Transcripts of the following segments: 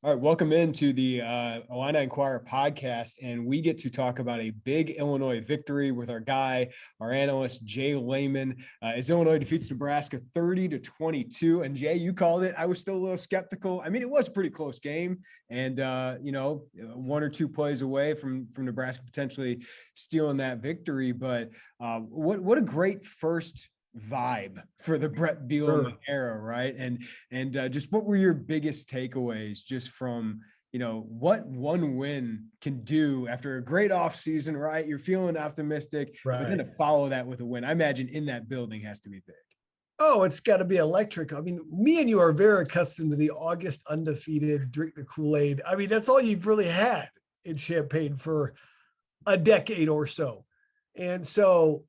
All right, welcome into the Illini Inquirer Podcast, and we get to talk about a big Illinois victory with our guy, our analyst, J Leman, as Illinois defeats Nebraska 30-22. And Jay, you called it. I was still a little skeptical. I mean, it was a pretty close game, and one or two plays away from Nebraska potentially stealing that victory. But what a great first vibe for the Brett Bielema era, right? And just what were your biggest takeaways just from, what one win can do after a great offseason, right? You're feeling optimistic, right? But then to follow that with a win, I imagine in that building has to be big. Oh, it's got to be electric. I mean, me and you are very accustomed to the August undefeated, drink the Kool-Aid. I mean, that's all you've really had in Champaign for a decade or so. And so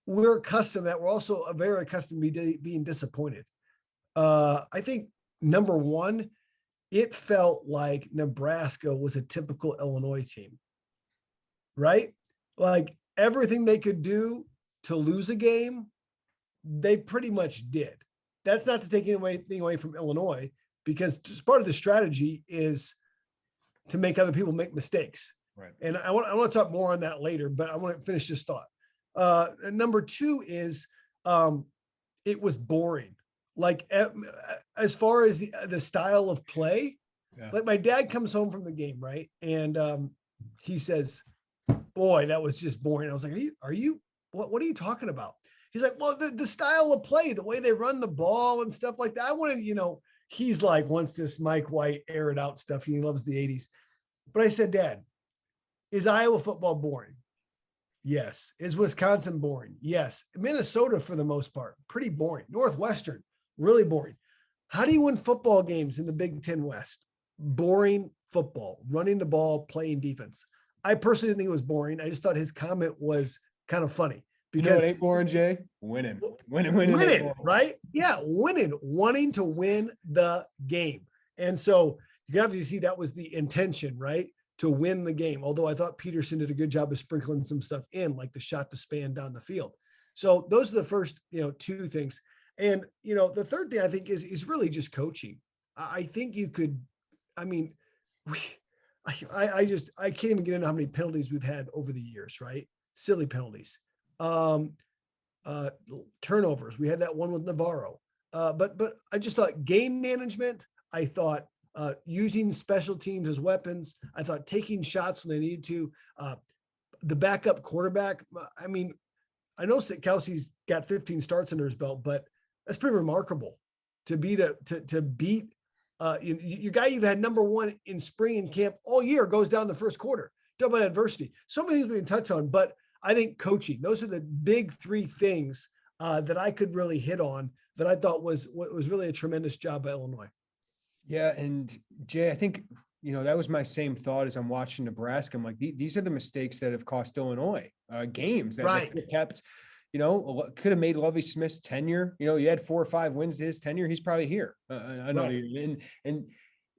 we're accustomed to that. We're also very accustomed to being disappointed. I think number one, it felt like Nebraska was a typical Illinois team, right? Like everything they could do to lose a game, they pretty much did. That's not to take anything away from Illinois, because part of the strategy is to make other people make mistakes. Right. And I want to talk more on that later, but I want to finish this thought. Number two is it was boring. Like as far as the style of play, like my dad comes home from the game, right? And he says, boy, that was just boring. I was like, what are you talking about? He's like, well, the style of play, the way they run the ball and stuff like that. I want to, he's like, wants this Mike White air it out stuff. He loves the 80s. But I said, Dad, is Iowa football boring? Yes. Is Wisconsin boring? Yes. Minnesota, for the most part, pretty boring. Northwestern, really boring. How do you win football games in the Big Ten West? Boring football, running the ball, playing defense. I personally didn't think it was boring. I just thought his comment was kind of funny. Because it ain't boring, Jay. Winning, right? Yeah, winning, wanting to win the game. And so you can obviously see that was the intention, right? To win the game. Although I thought Peterson did a good job of sprinkling some stuff in, like the shot to span down the field. So those are the first, two things. And, the third thing I think is really just coaching. I think you could, I can't even get into how many penalties we've had over the years, right? Silly penalties. Turnovers. We had that one with Navarro. But I just thought game management, I thought using special teams as weapons. I thought taking shots when they needed to. The backup quarterback. I mean, I know Kelsey's got 15 starts under his belt, but that's pretty remarkable to beat your guy you've had number one in spring and camp all year goes down the first quarter. Talk about adversity. So many things we can touch on, but I think coaching. Those are the big three things that I could really hit on that I thought was really a tremendous job by Illinois. Yeah. And Jay, I think, that was my same thought as I'm watching Nebraska. I'm like, these are the mistakes that have cost Illinois games that kept, could have made Lovie Smith's tenure. He had 4 or 5 wins to his tenure. He's probably here another year. And,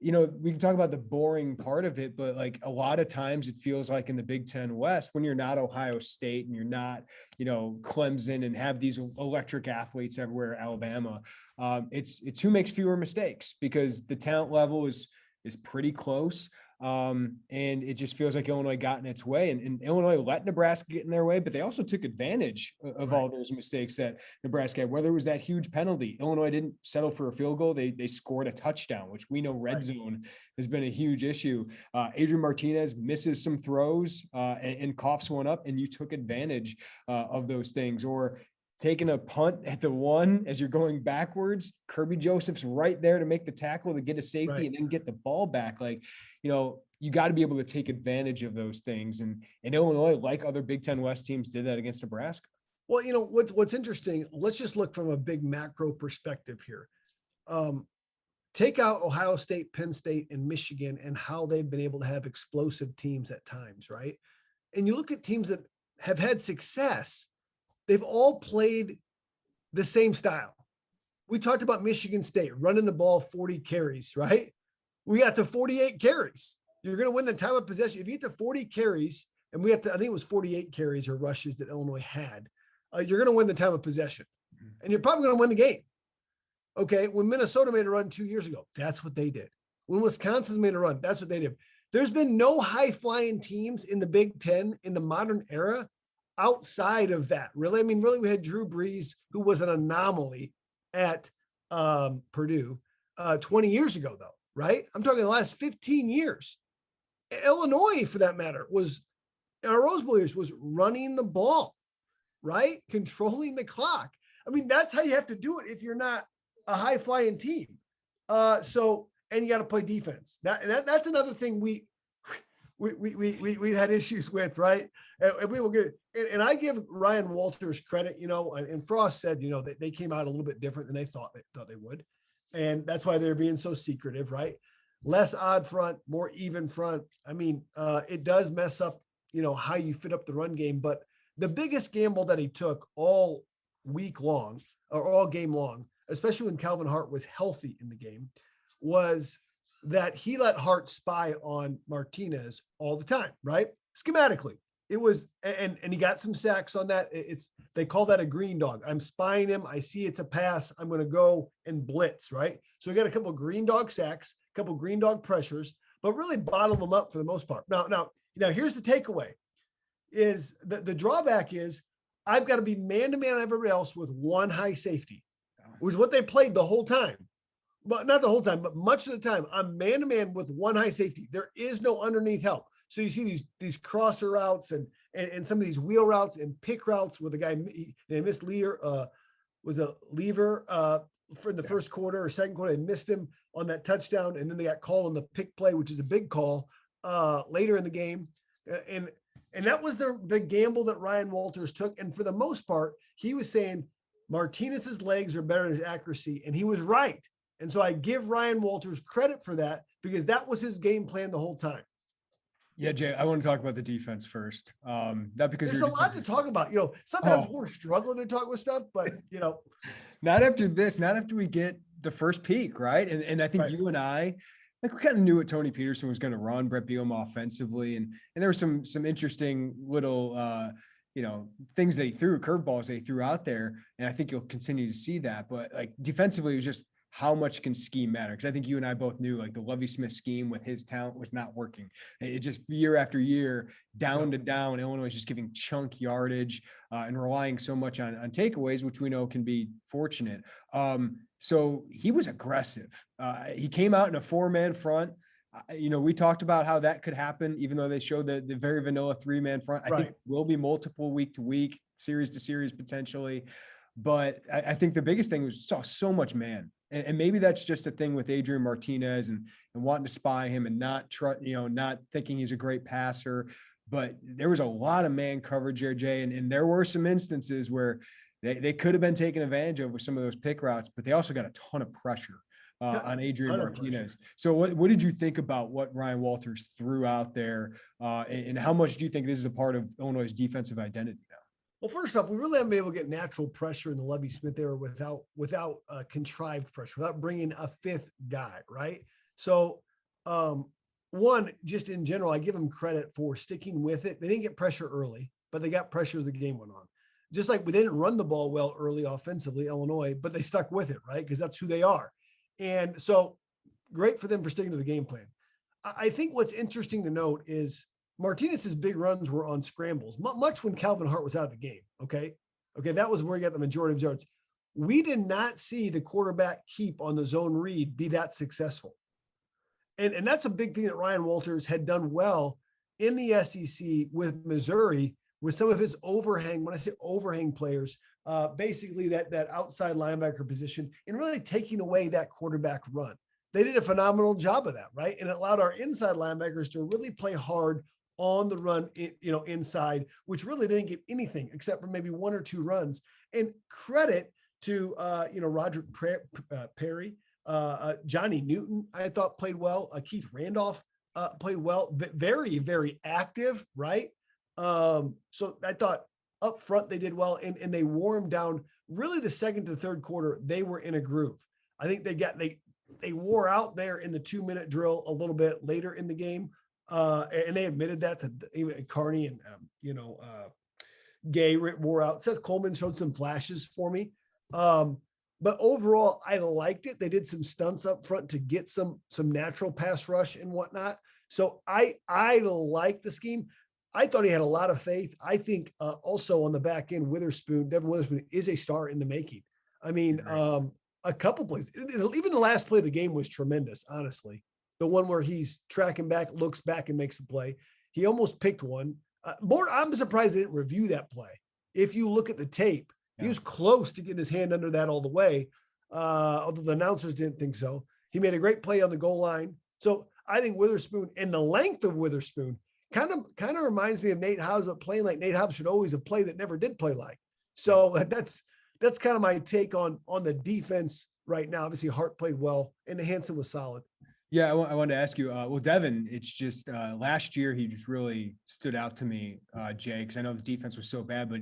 we can talk about the boring part of it, but like a lot of times it feels like in the Big Ten West, when you're not Ohio State and you're not, Clemson and have these electric athletes everywhere, Alabama, it's who makes fewer mistakes because the talent level is pretty close. And it just feels like Illinois got in its way and Illinois let Nebraska get in their way, but they also took advantage of all those mistakes that Nebraska had, whether it was that huge penalty. Illinois didn't settle for a field goal. They scored a touchdown, which we know red zone has been a huge issue. Adrian Martinez misses some throws and coughs one up, and you took advantage of those things. Or taking a punt at the 1 as you're going backwards, Kirby Joseph's right there to make the tackle to get a safety and then get the ball back. Like, you got to be able to take advantage of those things. And Illinois, like other Big Ten West teams, did that against Nebraska. Well, what's interesting, let's just look from a big macro perspective here. Take out Ohio State, Penn State, and Michigan and how they've been able to have explosive teams at times, right? And you look at teams that have had success, they've all played the same style. We talked about Michigan State running the ball 40 carries, right? We got to 48 carries. You're going to win the time of possession. If you get to 40 carries, and I think it was 48 carries or rushes that Illinois had, you're going to win the time of possession. And you're probably going to win the game. Okay, when Minnesota made a run 2 years ago, that's what they did. When Wisconsin's made a run, that's what they do. There's been no high-flying teams in the Big Ten in the modern era outside of that. Really, I mean, really, we had Drew Brees, who was an anomaly at Purdue 20 years ago, though, right? I'm talking the last 15 years. Illinois, for that matter, was in our Rose Bowl years, was running the ball, right? Controlling the clock. I mean, that's how you have to do it if you're not a high-flying team. And you got to play defense. That's another thing we've had issues with, right? And we will get it. And I give Ryan Walters credit, and Frost said, they came out a little bit different than they thought they would. And that's why they're being so secretive, right? Less odd front, more even front. I mean, it does mess up, how you fit up the run game. But the biggest gamble that he took all week long or all game long, especially when Calvin Hart was healthy in the game, was that he let Hart spy on Martinez all the time, right? Schematically. It was, and he got some sacks on that. They call that a green dog. I'm spying him. I see it's a pass. I'm going to go and blitz, right? So we got a couple of green dog sacks, a couple of green dog pressures, but really bottled them up for the most part. Now, here's the takeaway is the drawback is I've got to be man-to-man everybody else with one high safety, which is what they played the whole time. But not the whole time, but much of the time, I'm man-to-man with one high safety. There is no underneath help. So you see these crosser routes and some of these wheel routes and pick routes where the guy they missed Lear was a lever for the first quarter or second quarter. They missed him on that touchdown, and then they got called on the pick play, which is a big call later in the game. And that was the gamble that Ryan Walters took. And for the most part, he was saying Martinez's legs are better than his accuracy, and he was right. And so I give Ryan Walters credit for that because that was his game plan the whole time. Yeah, Jay, I want to talk about the defense first. Not because there's a lot to talk about. Sometimes we're struggling to talk with stuff, but not after this, not after we get the first peak, right? And I think you and I, we kind of knew what Tony Peterson was going to run, Brett Bielema offensively, and there were some interesting little things that he threw, curveballs that he threw out there, and I think you'll continue to see that. But like defensively, it was just how much can scheme matter? Because I think you and I both knew like the Lovie Smith scheme with his talent was not working. It just year after year, down to down, Illinois is just giving chunk yardage and relying so much on takeaways, which we know can be fortunate. So he was aggressive. He came out in a 4-man front. We talked about how that could happen, even though they showed the very vanilla 3-man front. I think it will be multiple week to week, series to series potentially. But I think the biggest thing was saw so much man. And maybe that's just a thing with Adrian Martinez and wanting to spy him and not thinking he's a great passer. But there was a lot of man coverage there, Jay. And there were some instances where they could have been taken advantage of with some of those pick routes, but they also got a ton of pressure on Adrian Martinez. So what did you think about what Ryan Walters threw out there? And how much do you think this is a part of Illinois' defensive identity now? Well, first off, we really haven't been able to get natural pressure in the Lovie Smith era without contrived pressure, without bringing a fifth guy, right? So, one, just in general, I give them credit for sticking with it. They didn't get pressure early, but they got pressure as the game went on. Just like we didn't run the ball well early offensively, Illinois, but they stuck with it, right? Because that's who they are. And so great for them for sticking to the game plan. I think what's interesting to note is Martinez's big runs were on scrambles, much when Calvin Hart was out of the game. Okay. That was where he got the majority of yards. We did not see the quarterback keep on the zone read be that successful. And that's a big thing that Ryan Walters had done well in the SEC with Missouri, with some of his overhang. When I say overhang players, basically that outside linebacker position and really taking away that quarterback run. They did a phenomenal job of that, right? And it allowed our inside linebackers to really play hard on the run, inside, which really didn't get anything except for maybe one or two runs. And credit to, Roderick Perry, Johnny Newton, I thought played well. Keith Randolph played well, very, very active, right? So I thought up front they did well, and they wore him down. Really, the second to third quarter, they were in a groove. I think they wore out there in the 2-minute drill a little bit later in the game. And they admitted that even Carney and, Gay wore out. Seth Coleman showed some flashes for me. But overall, I liked it. They did some stunts up front to get some natural pass rush and whatnot. So I like the scheme. I thought he had a lot of faith. I think also on the back end, Devin Witherspoon is a star in the making. I mean, a couple plays, even the last play of the game was tremendous, honestly. The one where he's tracking back, looks back and makes a play. He almost picked one. I'm surprised they didn't review that play. If you look at the tape, he was close to getting his hand under that all the way, although the announcers didn't think so. He made a great play on the goal line. So I think Witherspoon and the length of Witherspoon kind of reminds me of Nate Hobbs, but playing like Nate Hobbs should always have played that never did play like. So that's kind of my take on the defense right now. Obviously, Hart played well, and Hansen was solid. Yeah, I wanted to ask you, well, Devin, it's just last year he just really stood out to me, Jay, because I know the defense was so bad, but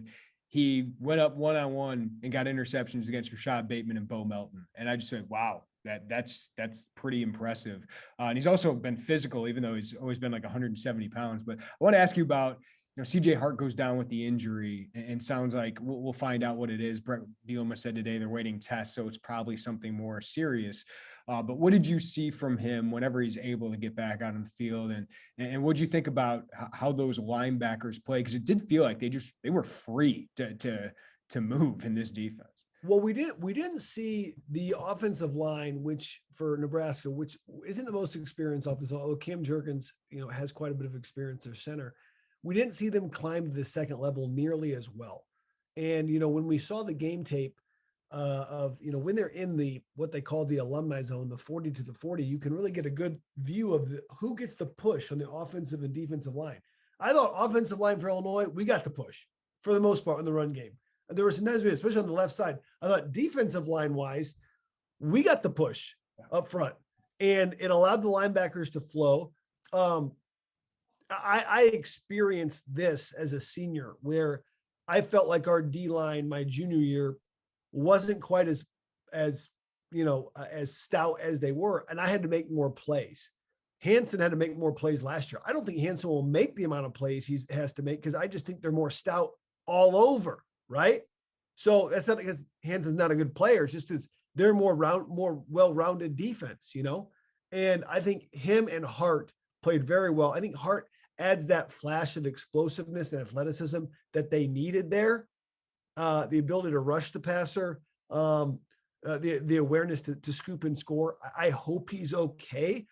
he went up one-on-one and got interceptions against Rashad Bateman and Bo Melton. And I just said, wow, that's pretty impressive. And he's also been physical, even though he's always been like 170 pounds. But I want to ask you about, CJ Hart goes down with the injury, and sounds like we'll find out what it is. Brett Bielema said today they're waiting tests, so it's probably something more serious. But what did you see from him whenever he's able to get back out on the field? And what did you think about how those linebackers play? Because it did feel like they were free to move in this defense. Well, we didn't see the offensive line, which for Nebraska, which isn't the most experienced offensive, although Cam Jurgens, has quite a bit of experience at center. We didn't see them climb to the second level nearly as well. And, when we saw the game tape when they're in what they call the alumni zone, the 40 to the 40, you can really get a good view of who gets the push on the offensive and defensive line. I thought offensive line for Illinois, we got the push for the most part in the run game. There were some times, especially on the left side, I thought defensive line wise, we got the push up front, and it allowed the linebackers to flow. I experienced this as a senior where I felt like our D line my junior year wasn't quite as stout as they were, and I had to make more plays. Hansen had to make more plays last year. I don't think Hansen will make the amount of plays he has to make because I just think they're more stout all over, right? So that's not because Hansen's not a good player. It's just they're more well-rounded defense, And I think him and Hart played very well. I think Hart adds that flash of explosiveness and athleticism that they needed there. The ability to rush the passer, the awareness to scoop and score. I hope he's okay.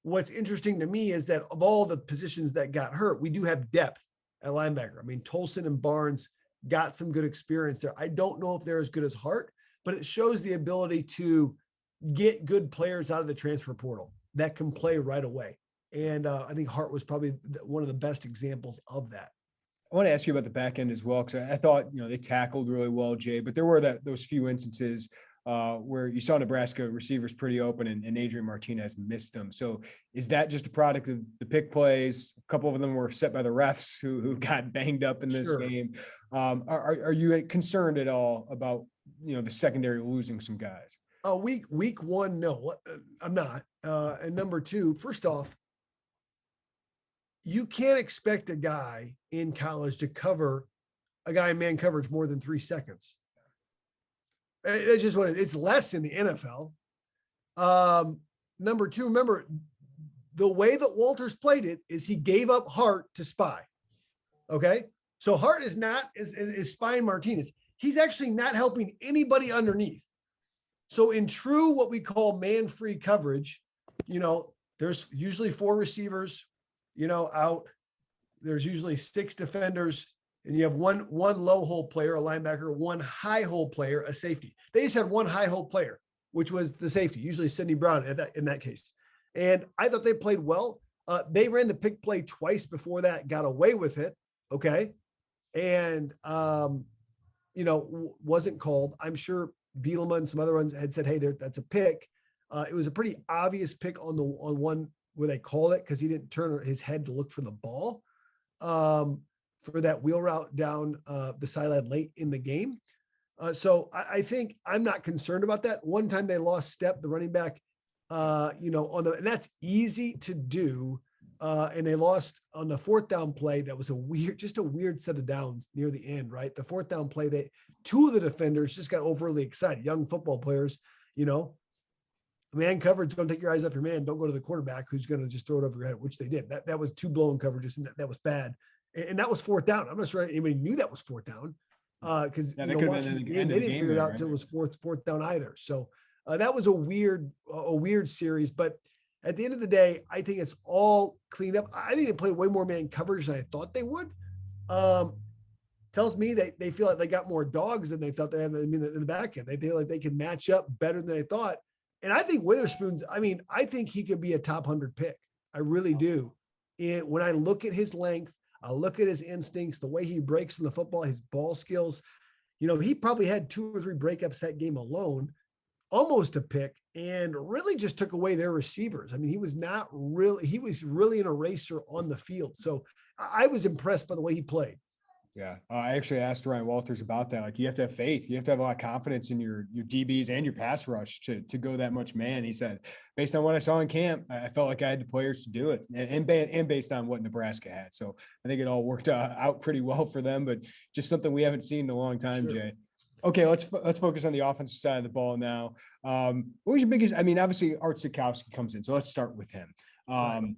What's interesting to me is that of all the positions that got hurt, we do have depth at linebacker. I mean, Tolson and Barnes got some good experience there. I don't know if they're as good as Hart, but it shows the ability to get good players out of the transfer portal that can play right away. And I think Hart was probably one of the best examples of that. I want to ask you about the back end as well, because I thought, they tackled really well, Jay, but there were those few instances where you saw Nebraska receivers pretty open and Adrian Martinez missed them. So is that just a product of the pick plays? A couple of them were set by the refs who got banged up in this game. Are you concerned at all about, the secondary losing some guys? Week one, no, I'm not. And number two, first off, you can't expect a guy in college to cover a guy in man coverage more than 3 seconds. It's just what it's less in the NFL. Number two, remember the way that Walters played it is he gave up Hart to spy. Okay. So Hart is not is spying Martinez. He's actually not helping anybody underneath. So in true, what we call man-free coverage, there's usually 4 receivers, out. There's usually 6 defenders, and you have one low hole player, a linebacker, one high hole player, a safety. They just had one high hole player, which was the safety, usually Sidney Brown in that case. And I thought they played well. They ran the pick play twice before that, got away with it. Okay. And, wasn't called. I'm sure Bielema and some other ones had said, hey, that's a pick. It was a pretty obvious pick on one where they called it because he didn't turn his head to look for the ball for that wheel route down the sideline late in the game. So I think I'm not concerned about that. One time they lost step, the running back, and that's easy to do. And they lost on the 4th down play. That was a weird set of downs near the end, right? The 4th down play, two of the defenders just got overly excited. Young football players, man coverage, don't take your eyes off your man. Don't go to the quarterback who's going to just throw it over your head, which they did. That was two blown coverages, and that was bad. And that was fourth down. I'm not sure anybody knew that was fourth down because watching the game, they didn't figure it out until it was fourth down either. So that was a weird series. But at the end of the day, I think it's all cleaned up. I think they played way more man coverage than I thought they would. Tells me they feel like they got more dogs than they thought they had in the back end. They feel like they can match up better than they thought. And I think I think he could be a top 100 pick. I really do. And when I look at his length, I look at his instincts, the way he breaks in the football, his ball skills, he probably had 2 or 3 breakups that game alone, almost a pick, and really just took away their receivers. I mean, he was really an eraser on the field. So I was impressed by the way he played. Yeah. I actually asked Ryan Walters about that. Like, you have to have faith. You have to have a lot of confidence in your DBs and your pass rush to go that much man. He said, based on what I saw in camp, I felt like I had the players to do it, and based on what Nebraska had. So I think it all worked out pretty well for them, but just something we haven't seen in a long time, sure. Jay. Okay, let's focus on the offensive side of the ball now. What was your biggest? I mean, obviously Art Sikowski comes in, so let's start with him. Right.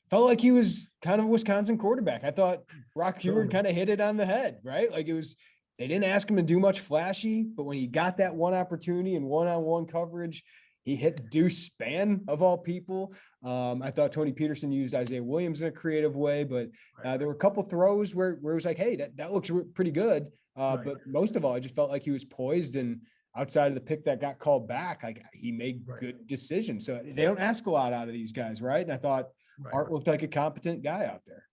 Felt like he was kind of a Wisconsin quarterback. I thought Brock Huard kind of hit it on the head, right? Like, they didn't ask him to do much flashy, but when he got that one opportunity and one-on-one coverage, he hit the deuce span of all people. I thought Tony Peterson used Isaiah Williams in a creative way, but there were a couple throws where it was like, hey, that looks pretty good. But most of all, I just felt like he was poised, and outside of the pick that got called back, like, he made good decisions. So they don't ask a lot out of these guys, right? And I thought Art looked like a competent guy out there.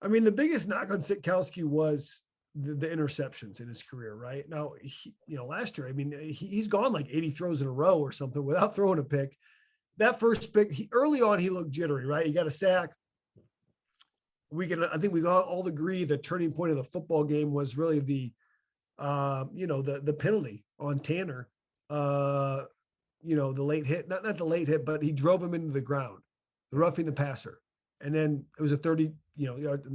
I mean, the biggest knock on Sikowski was the interceptions in his career, right? Now, last year, I mean, he's gone like 80 throws in a row or something without throwing a pick. That first pick, early on, he looked jittery, right? He got a sack. I think we all agree the turning point of the football game was really the penalty on Tanner, the late hit, not the late hit, but he drove him into the ground, roughing the passer. And then it was a 30,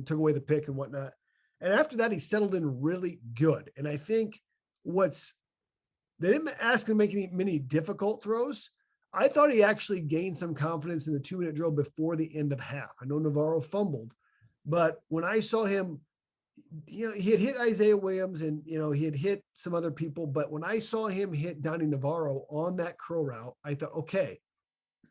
took away the pick and whatnot. And after that, he settled in really good. And I think they didn't ask him to make many difficult throws. I thought he actually gained some confidence in the 2-minute drill before the end of half. I know Navarro fumbled, but when I saw him, he had hit Isaiah Williams and, he had hit some other people. But when I saw him hit Donnie Navarro on that curl route, I thought, okay,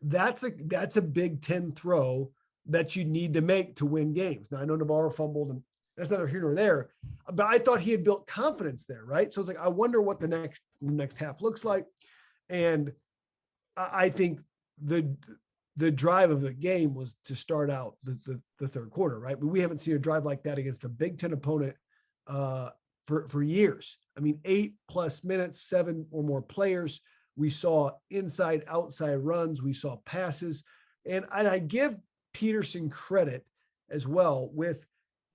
that's a Big Ten throw that you need to make to win games. Now, I know Navarro fumbled, and that's neither here nor there, but I thought he had built confidence there, right? So it's like, I wonder what the next half looks like. And I think the drive of the game was to start out the third quarter, right? But we haven't seen a drive like that against a Big Ten opponent for years. I mean, 8+ minutes, 7 or more players. We saw inside, outside runs. We saw passes. And I give Peterson credit as well with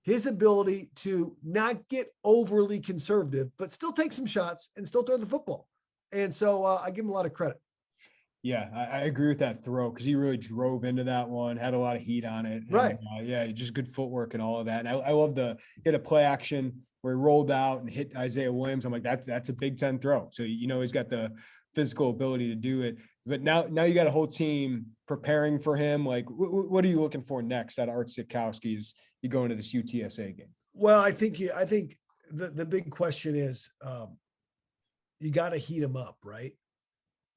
his ability to not get overly conservative, but still take some shots and still throw the football. And so I give him a lot of credit. Yeah, I agree with that throw because he really drove into that one, had a lot of heat on it. Right. And, just good footwork and all of that. And I love hit a play action where he rolled out and hit Isaiah Williams. I'm like, that's a Big Ten throw. So, he's got the physical ability to do it. But now you got a whole team preparing for him. Like, what are you looking for next out of Art Sikowski as you go into this UTSA game? Well, I think the big question is you got to heat him up, right?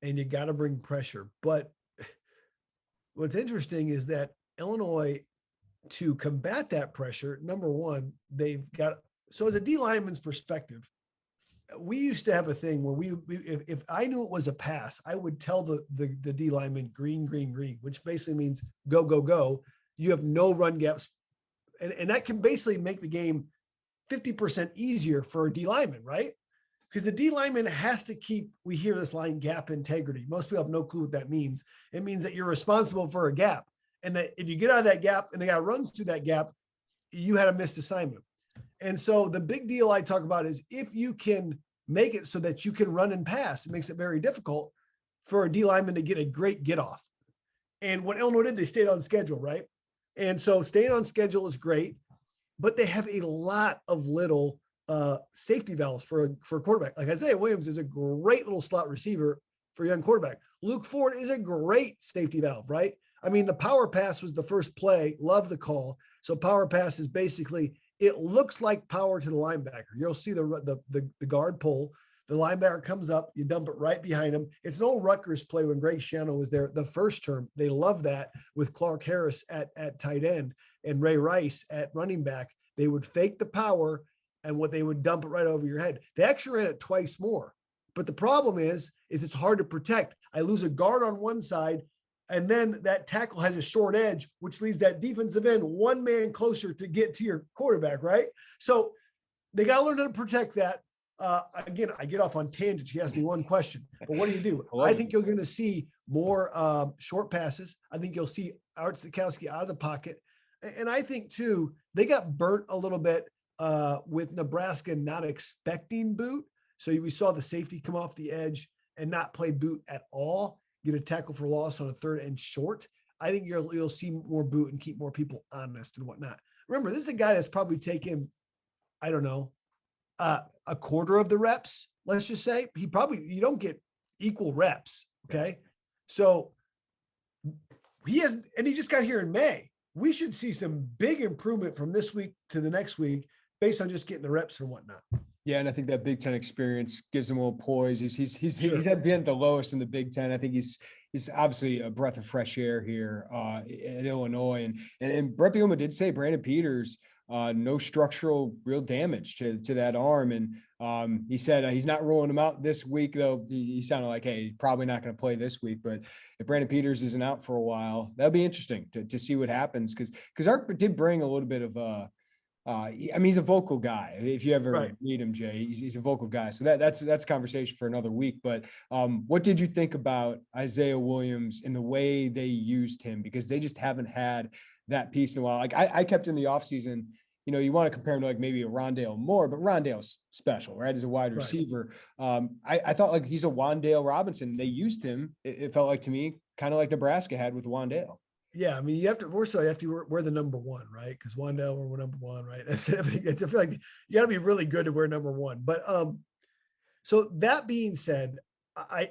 And you got to bring pressure. But what's interesting is that Illinois, to combat that pressure, number one, so as a D lineman's perspective, we used to have a thing where if I knew it was a pass, I would tell the D lineman green, green, green, which basically means go, go, go. You have no run gaps. And that can basically make the game 50% easier for a D lineman, right? Because the D lineman has to we hear this line, gap integrity. Most people have no clue what that means. It means that you're responsible for a gap. And that if you get out of that gap and the guy runs through that gap, you had a missed assignment. And so the big deal I talk about is if you can make it so that you can run and pass, it makes it very difficult for a D lineman to get a great get off. And what Illinois did, they stayed on schedule, right? And so staying on schedule is great, but they have a lot of little safety valves for a quarterback. Like Isaiah Williams is a great little slot receiver for a young quarterback. Luke Ford is a great safety valve, right? I mean, the power pass was the first play. Love the call. So power pass is basically, it looks like power to the linebacker. You'll see the guard pull. The linebacker comes up, you dump it right behind him. It's an old Rutgers play when Greg Schiano was there the first term. They love that with Clark Harris at tight end and Ray Rice at running back. They would fake the power and what they would dump it right over your head. They actually ran it twice more. But the problem is it's hard to protect. I lose a guard on one side, and then that tackle has a short edge, which leaves that defensive end one man closer to get to your quarterback, right? So they got to learn how to protect that. Again, I get off on tangents. You asked me one question, but what do? I think you're going to see more short passes. I think you'll see Art Sikowski out of the pocket. And I think, too, they got burnt a little bit with Nebraska not expecting boot. So we saw the safety come off the edge and not play boot at all, get a tackle for loss on a third and short. I think you'll see more boot and keep more people honest and whatnot. Remember, this is a guy that's probably taken, I don't know, a quarter of the reps, let's just say. You don't get equal reps, okay? So he just got here in May. We should see some big improvement from this week to the next week based on just getting the reps and whatnot. Yeah, and I think that Big Ten experience gives him a little poise. He's been the lowest in the Big Ten. I think he's obviously a breath of fresh air here at Illinois. And Brett Bielema did say Brandon Peters, no structural real damage to that arm. And he said he's not ruling him out this week, though. He sounded like, hey, probably not going to play this week. But if Brandon Peters isn't out for a while, that'll be interesting to see what happens. Because Art did bring a little bit of he's a vocal guy. If you ever meet him, Jay, he's a vocal guy. So that's a conversation for another week. But what did you think about Isaiah Williams and the way they used him? Because they just haven't had that piece in a while. Like I kept in the offseason, you want to compare him to like maybe a Rondale Moore, but Rondale's special, right? As a wide receiver. I thought like he's a Wan'Dale Robinson. They used him. It felt like to me, kind of like Nebraska had with Wan'Dale. Yeah, I mean, you have to wear the number one, right? Because Wan'Dale were number one, right? I feel like you got to be really good to wear number one. But so that being said, I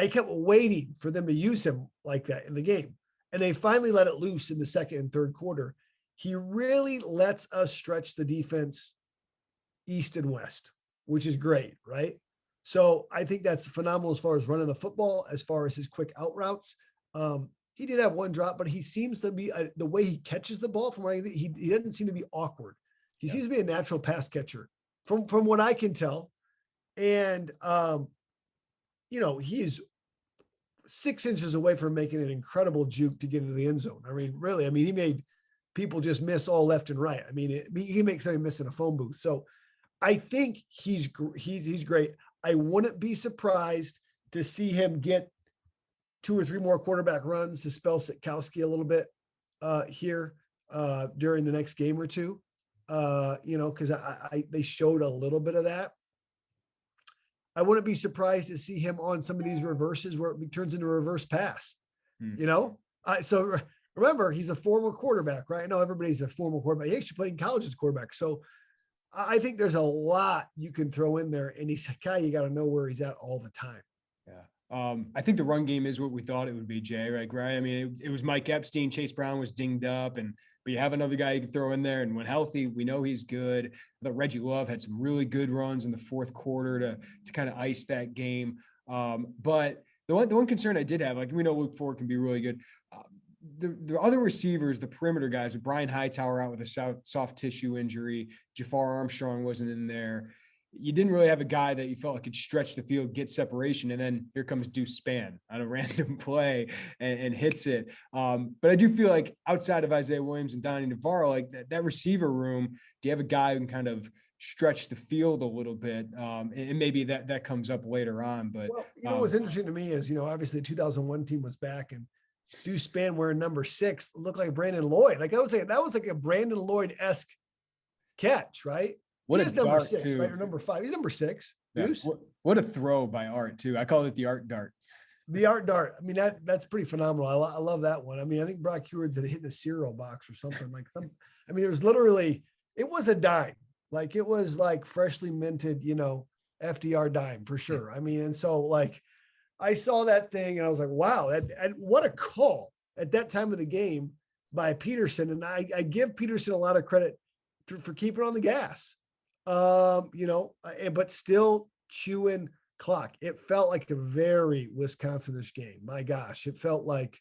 kept waiting for them to use him like that in the game, and they finally let it loose in the second and third quarter. He really lets us stretch the defense east and west, which is great, right? So I think that's phenomenal as far as running the football, as far as his quick out routes. He did have one drop, but he seems to be the way he catches the ball from what he doesn't seem to be awkward. He seems to be a natural pass catcher from what I can tell. And, he is 6 inches away from making an incredible juke to get into the end zone. I mean, really, he made people just miss all left and right. He makes somebody miss in a phone booth. So I think he's great. I wouldn't be surprised to see him get 2 or 3 more quarterback runs to spell Sikowski a little bit here during the next game or two, because they showed a little bit of that. I wouldn't be surprised to see him on some of these reverses where it turns into a reverse pass, So remember, he's a former quarterback, right? I know everybody's a former quarterback. He actually played in college as a quarterback. So I think there's a lot you can throw in there. And he's a guy you got to know where he's at all the time. Yeah. I think the run game is what we thought it would be, Jay, right? I mean, it was Mike Epstein, Chase Brown was dinged up, but you have another guy you can throw in there, and when healthy, we know he's good. I thought Reggie Love had some really good runs in the fourth quarter to kind of ice that game. But the one concern I did have, like we know Luke Ford can be really good. The other receivers, the perimeter guys, with Brian Hightower out with a soft tissue injury, Jafar Armstrong wasn't in there. You didn't really have a guy that you felt like could stretch the field, get separation, and then here comes Deuce Spann on a random play and hits it. But I do feel like outside of Isaiah Williams and Donnie Navarro, like that receiver room, do you have a guy who can kind of stretch the field a little bit? And maybe that comes up later on. But what's interesting to me is, obviously the 2001 team was back, and Deuce Spann wearing number 6 looked like Brandon Lloyd. Like I would say, that was like a Brandon Lloyd-esque catch, right? What is number 6, too. Right? Or number 5. He's number 6. Deuce. Yeah. What a throw by Art, too. I call it the Art dart. The Art dart. I mean, that's pretty phenomenal. I love that one. I mean, I think Brock Heward's had hit the cereal box or something like some. I mean, it was a dime. Like it was like freshly minted, FDR dime for sure. I mean, and so like I saw that thing and I was like, wow, and what a call at that time of the game by Peterson. And I give Peterson a lot of credit for keeping on the gas, but still chewing clock. It felt like a very Wisconsin-ish game. My gosh, it felt like,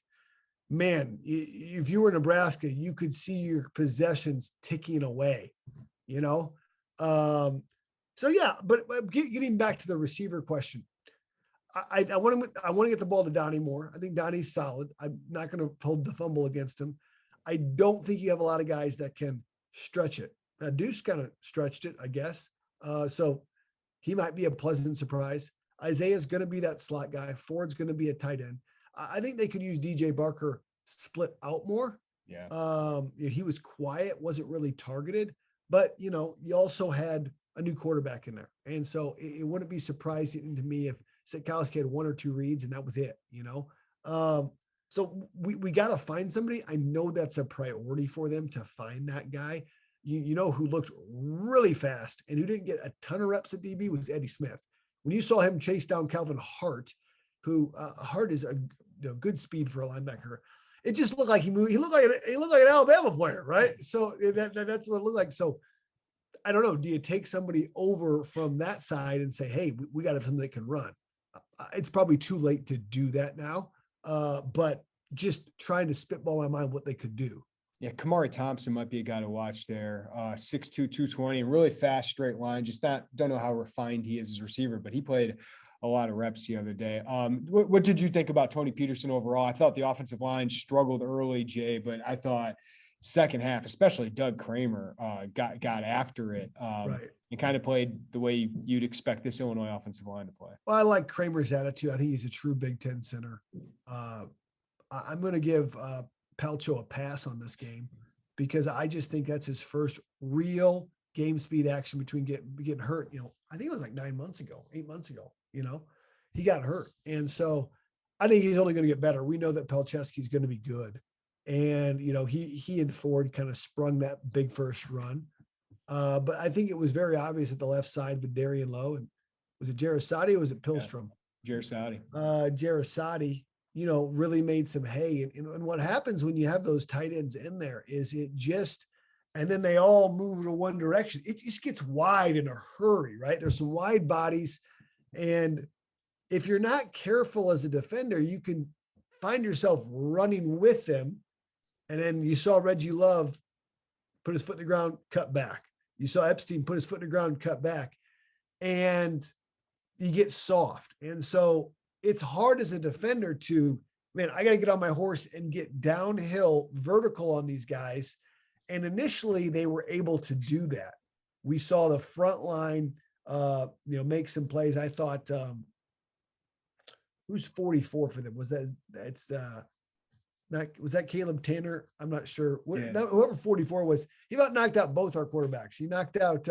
man, if you were Nebraska, you could see your possessions ticking away, you know? So yeah, but getting back to the receiver question, I want to get the ball to Donnie Moore. I think Donnie's solid. I'm not going to hold the fumble against him. I don't think you have a lot of guys that can stretch it. Deuce kind of stretched it, I guess. So he might be a pleasant surprise. Isaiah's going to be that slot guy. Ford's going to be a tight end. I think they could use DJ Barker split out more. Yeah. He was quiet, wasn't really targeted, but you also had a new quarterback in there. And so it wouldn't be surprising to me if Sitkowski had one or two reads and that was it, So we got to find somebody. I know that's a priority for them to find that guy. Who looked really fast and who didn't get a ton of reps at DB was Eddie Smith. When you saw him chase down Calvin Hart, who Hart is a good speed for a linebacker, it just looked like he moved. He looked like an Alabama player, right? So that's what it looked like. So I don't know. Do you take somebody over from that side and say, hey, we got to have something that can run? It's probably too late to do that now. But just trying to spitball my mind what they could do. Yeah, Kamari Thompson might be a guy to watch there. 6'2", 220, and really fast straight line. Just don't know how refined he is as a receiver, but he played a lot of reps the other day. What did you think about Tony Peterson overall? I thought the offensive line struggled early, Jay, but I thought second half, especially Doug Kramer, got after it. Right. And kind of played the way you'd expect this Illinois offensive line to play. Well, I like Kramer's attitude. I think he's a true Big Ten center. I'm going to give Palcho a pass on this game because I just think that's his first real game speed action between getting hurt. I think it was like 8 months ago, he got hurt. And so I think he's only going to get better. We know that Palczewski's is going to be good. And, he and Ford kind of sprung that big first run. But I think it was very obvious at the left side with Darian Lowe. And was it Jarasati or was it Pilstrom? Yeah, Jarasati. Jarasati, really made some hay. And what happens when you have those tight ends in there is and then they all move to one direction. It just gets wide in a hurry, right? There's some wide bodies. And if you're not careful as a defender, you can find yourself running with them. And then you saw Reggie Love put his foot in the ground, cut back. You saw Epstein put his foot in the ground, cut back. And you get soft. And so it's hard as a defender I got to get on my horse and get downhill vertical on these guys. And initially they were able to do that. We saw the front line, make some plays. I thought, who's 44 for them? Was that Caleb Tanner? I'm not sure. Yeah. Whoever 44 was, he about knocked out both our quarterbacks. He knocked out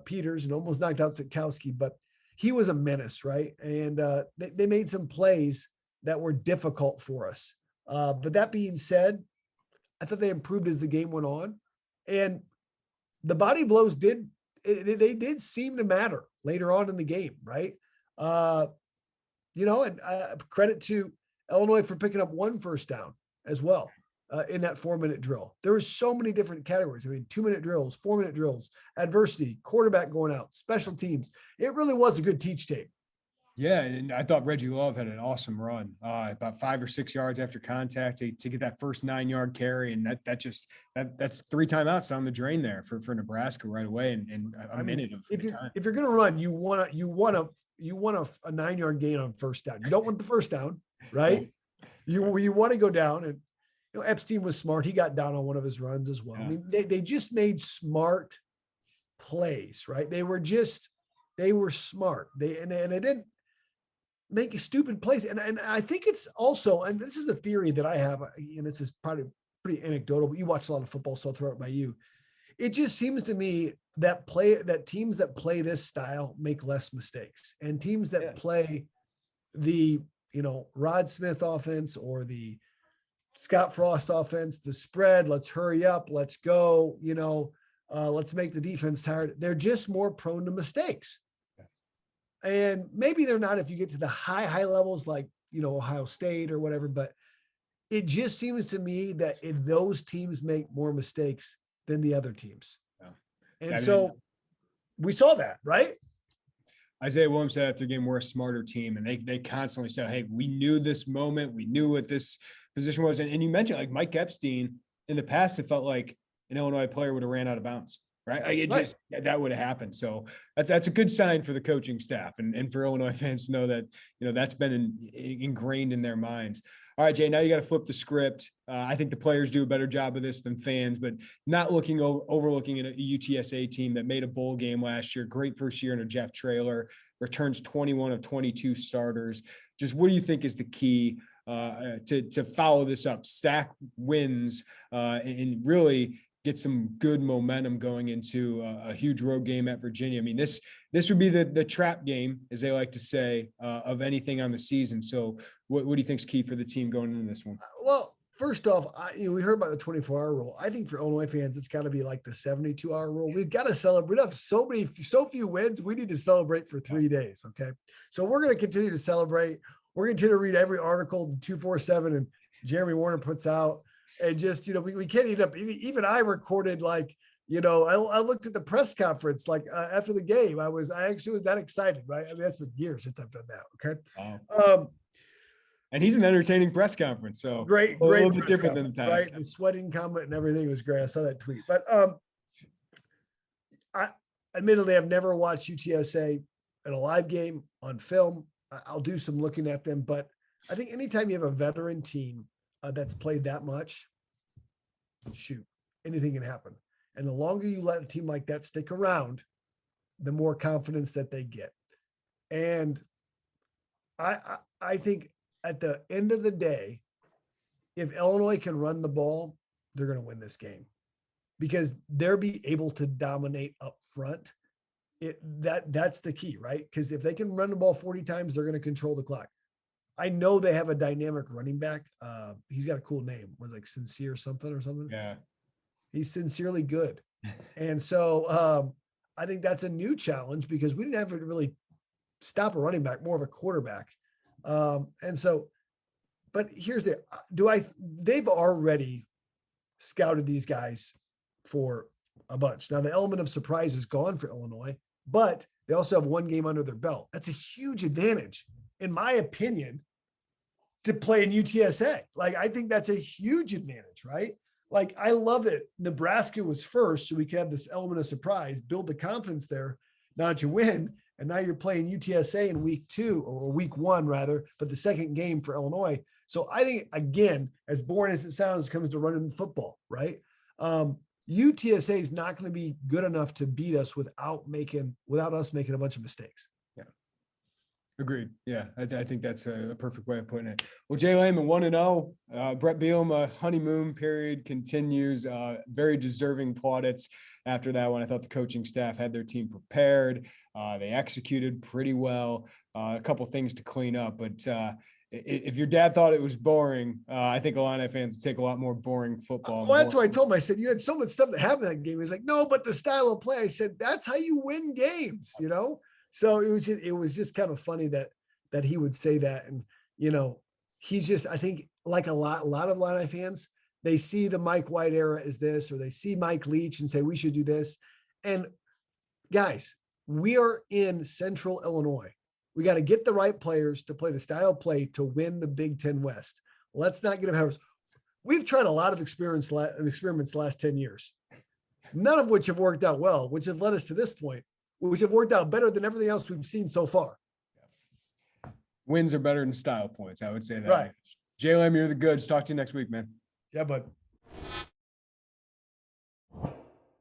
Peters and almost knocked out Sitkowski, but he was a menace, right? And they made some plays that were difficult for us. But that being said, I thought they improved as the game went on. And the body blows did seem to matter later on in the game, right? And credit to Illinois for picking up one first down as well in that 4-minute drill. There were so many different categories. 2-minute drills, 4-minute drills, adversity, quarterback going out, special teams. It really was a good teach tape. Yeah, and I thought Reggie Love had an awesome run, about 5 or 6 yards after contact to get that first 9-yard carry, and that's 3 timeouts down the drain there for Nebraska right away, and a minute of time. If you're going to run, you want a 9-yard gain on first down. You don't want the first down, right? You want to go down, and Epstein was smart. He got down on one of his runs as well. Yeah. They just made smart plays, right? They were smart. They didn't make stupid plays. And I think it's also, and this is a theory that I have, and this is probably pretty anecdotal, but you watch a lot of football, so I'll throw it by you. It just seems to me that teams that play this style make less mistakes, and teams that play the, Rod Smith offense or the Scott Frost offense, the spread, let's hurry up, let's go, Let's make the defense tired. They're just more prone to mistakes. And maybe they're not if you get to the high levels like, Ohio State or whatever, but it just seems to me that those teams make more mistakes than the other teams. Yeah. And so we saw that, right? Isaiah Williams said after the game, we're a smarter team. And they constantly said, hey, we knew this moment. We knew what this position was. And you mentioned like Mike Epstein in the past, it felt like an Illinois player would have ran out of bounds, right? Like that would have happened. So that's a good sign for the coaching staff and for Illinois fans to know that, that's been ingrained in their minds. All right, Jay, now you got to flip the script. I think the players do a better job of this than fans, but not overlooking a UTSA team that made a bowl game last year. Great first year under Jeff Traylor, returns 21 of 22 starters. Just what do you think is the key to follow this up, stack wins, and really get some good momentum going into a huge road game at Virginia? I mean, this would be the trap game, as they like to say, of anything on the season. So what do you think is key for the team going into this one? Well, first off, we heard about the 24-hour rule. I think for Illinois fans, it's got to be like the 72-hour rule. We've got to celebrate. We have so few wins. We need to celebrate for 3 days. Okay. So we're going to continue to celebrate. We're going to continue to read every article the 247 and Jeremy Werner puts out. And just, we can't eat up. Even I recorded I looked at the press conference, after the game, I actually was that excited, right? I mean, that's been years since I've done that. Okay. Wow. And he's an entertaining press conference. So great, a little bit different than the past. Right. The sweating comment and everything was great. I saw that tweet, but I admittedly, I've never watched UTSA in a live game on film. I'll do some looking at them, but I think anytime you have a veteran team that's played that much, shoot, anything can happen. And the longer you let a team like that stick around, the more confidence that they get. And I think at the end of the day, if Illinois can run the ball, they're going to win this game because they'll be able to dominate up front. That's the key, right? Because if they can run the ball 40 times, they're going to control the clock. I know they have a dynamic running back. He's got a cool name. Was like Sincere something or something. Yeah. He's sincerely good. And so I think that's a new challenge because we didn't have to really stop a running back, more of a quarterback. And so, but here's they've already scouted these guys for a bunch. Now the element of surprise is gone for Illinois, but they also have one game under their belt. That's a huge advantage, in my opinion, to play in UTSA. I think that's a huge advantage, right? I love it. Nebraska was first, so we could have this element of surprise, build the confidence there. Now that you win, and now you're playing UTSA in week 2 or week 1 rather, but the second game for Illinois. So I think, again, as boring as it sounds, it comes to running football, right? UTSA is not going to be good enough to beat us without us making a bunch of mistakes. Agreed. Yeah, I think that's a perfect way of putting it. Well, J Leman 1-0. Brett Bielema honeymoon period continues. Very deserving plaudits after that one. I thought the coaching staff had their team prepared. They executed pretty well. A couple things to clean up, but if your dad thought it was boring, I think Illini fans would take a lot more boring football. Well, that's what I told him. I said, you had so much stuff that happened in that game. He's like, no, but the style of play. I said, that's how you win games, So it was just kind of funny that he would say that. And, he's just, I think like a lot of Illini fans, they see the Mike White era as this, or they see Mike Leach and say, we should do this. And guys, we are in Central Illinois. We got to get the right players to play the style of play to win the Big Ten West. Let's not get ahead of us. We've tried a lot of experiments the last 10 years, none of which have worked out well, which have led us to this point, which have worked out better than everything else we've seen so far. Wins are better than style points. I would say that. Right. J Leman, you're the goods. Talk to you next week, man. Yeah, bud.